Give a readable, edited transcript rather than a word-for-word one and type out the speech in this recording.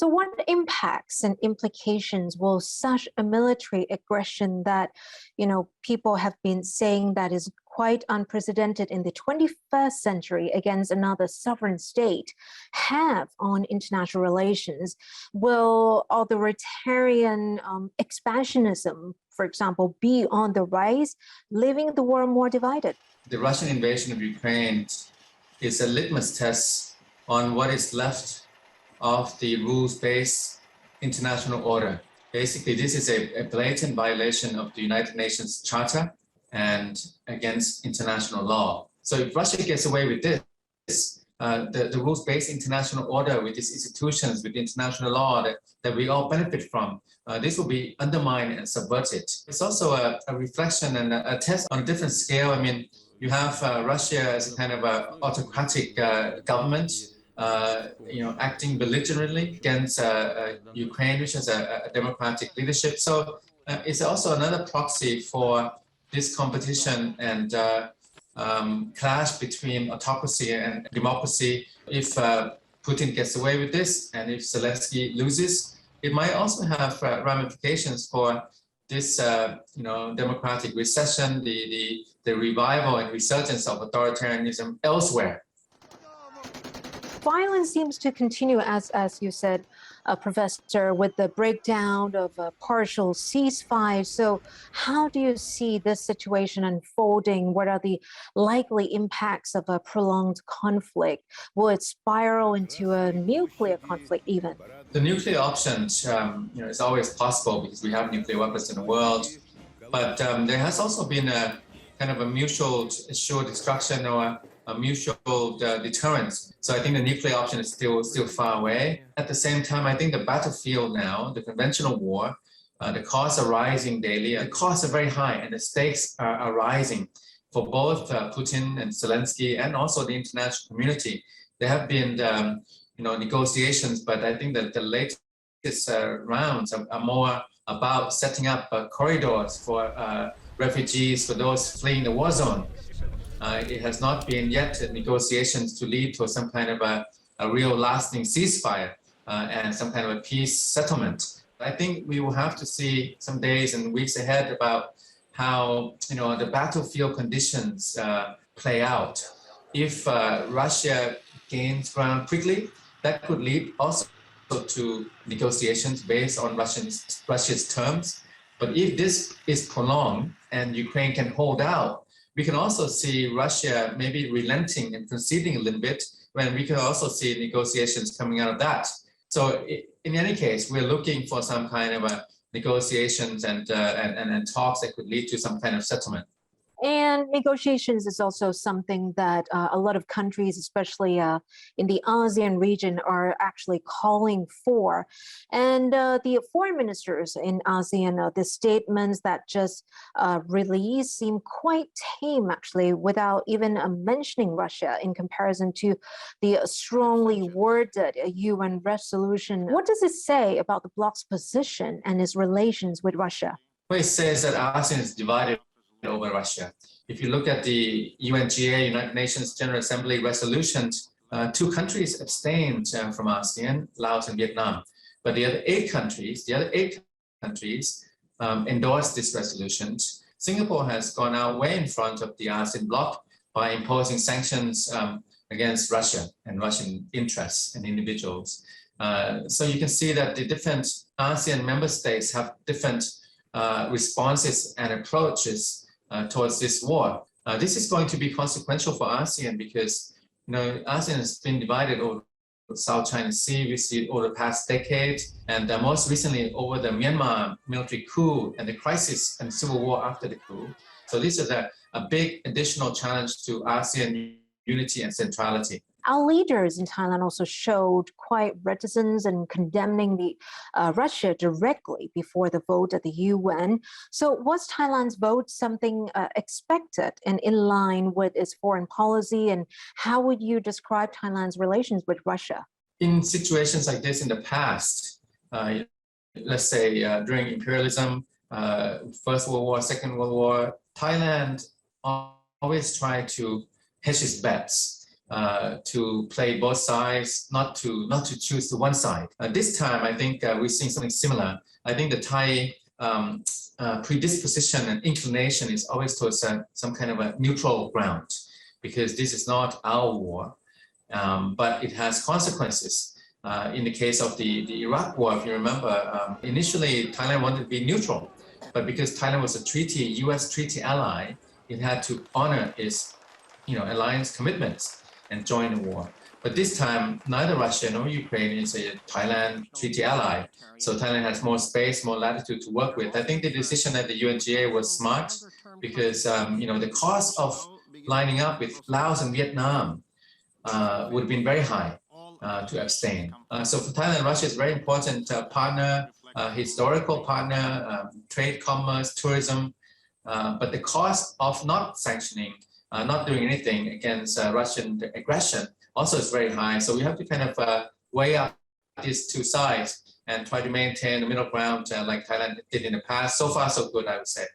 So what impacts and implications will such a military aggression that, people have been saying that is quite unprecedented in the 21st century against another sovereign state have on international relations? Will authoritarian expansionism, for example, be on the rise, leaving the world more divided? The Russian invasion of Ukraine is a litmus test on what is left of the rules-based international order. Basically, this is a blatant violation of the United Nations Charter and against international law. So if Russia gets away with this, the rules-based international order with these institutions, with international law that we all benefit from, this will be undermined and subverted. It's also a reflection and a test on a different scale. I mean, you have Russia as a kind of a autocratic government, acting belligerently against Ukraine, which has a democratic leadership. So it's also another proxy for this competition and clash between autocracy and democracy. If Putin gets away with this, and if Zelensky loses, it might also have ramifications for this, democratic recession, the revival and resurgence of authoritarianism elsewhere. Violence seems to continue, as you said, Professor, with the breakdown of a partial ceasefire. So how do you see this situation unfolding? What are the likely impacts of a prolonged conflict? Will it spiral into a nuclear conflict even? The nuclear option, is always possible because we have nuclear weapons in the world. But there has also been a kind of a mutual assured destruction or a mutual deterrence. So I think the nuclear option is still far away. At the same time, I think the battlefield now, the conventional war, the costs are rising daily. The costs are very high and the stakes are rising for both Putin and Zelensky and also the international community. There have been, negotiations, but I think that the latest rounds are more about setting up corridors for refugees, for those fleeing the war zone. It has not been yet negotiations to lead to some kind of a real lasting ceasefire and some kind of a peace settlement. I think we will have to see some days and weeks ahead about how the battlefield conditions play out. If Russia gains ground quickly, that could lead also to negotiations based on Russia's terms. But if this is prolonged and Ukraine can hold out, we can also see Russia maybe relenting and conceding a little bit, when we can also see negotiations coming out of that. So in any case, we're looking for some kind of negotiations and talks that could lead to some kind of settlement. And negotiations is also something that a lot of countries, especially in the ASEAN region, are actually calling for. And the foreign ministers in ASEAN, the statements that just released seem quite tame, actually, without even mentioning Russia in comparison to the strongly worded UN resolution. What does it say about the bloc's position and its relations with Russia? Well, it says that ASEAN is divided over Russia. If you look at the UNGA, United Nations General Assembly resolutions, 2 countries abstained from ASEAN, Laos and Vietnam. But the other 8 countries endorsed this resolution. Singapore has gone out way in front of the ASEAN bloc by imposing sanctions against Russia and Russian interests and individuals. So you can see that the different ASEAN member states have different responses and approaches towards this war. This is going to be consequential for ASEAN because ASEAN has been divided over the South China Sea. We see over the past decade, and most recently over the Myanmar military coup and the crisis and civil war after the coup. So this is a big additional challenge to ASEAN unity and centrality. Our leaders in Thailand also showed quite reticence in condemning the Russia directly before the vote at the UN. So was Thailand's vote something expected and in line with its foreign policy? And how would you describe Thailand's relations with Russia? In situations like this in the past, let's say during imperialism, First World War, Second World War, Thailand always tried to hedge its bets. to play both sides, not to choose to one side. This time, I think we're seeing something similar. I think the Thai predisposition and inclination is always towards some kind of a neutral ground, because this is not our war, but it has consequences. In the case of the Iraq war, if you remember, initially Thailand wanted to be neutral, but because Thailand was a U.S. treaty ally, it had to honor its alliance commitments and join the war. But this time, neither Russia nor Ukraine is a Thailand treaty ally. So Thailand has more space, more latitude to work with. I think the decision at the UNGA was smart because, the cost of lining up with Laos and Vietnam would have been very high to abstain. So for Thailand, Russia is a very important partner, historical partner, trade, commerce, tourism. But the cost of not sanctioning, not doing anything against Russian aggression also is very high. So we have to kind of weigh up these two sides and try to maintain the middle ground like Thailand did in the past. So far, so good, I would say.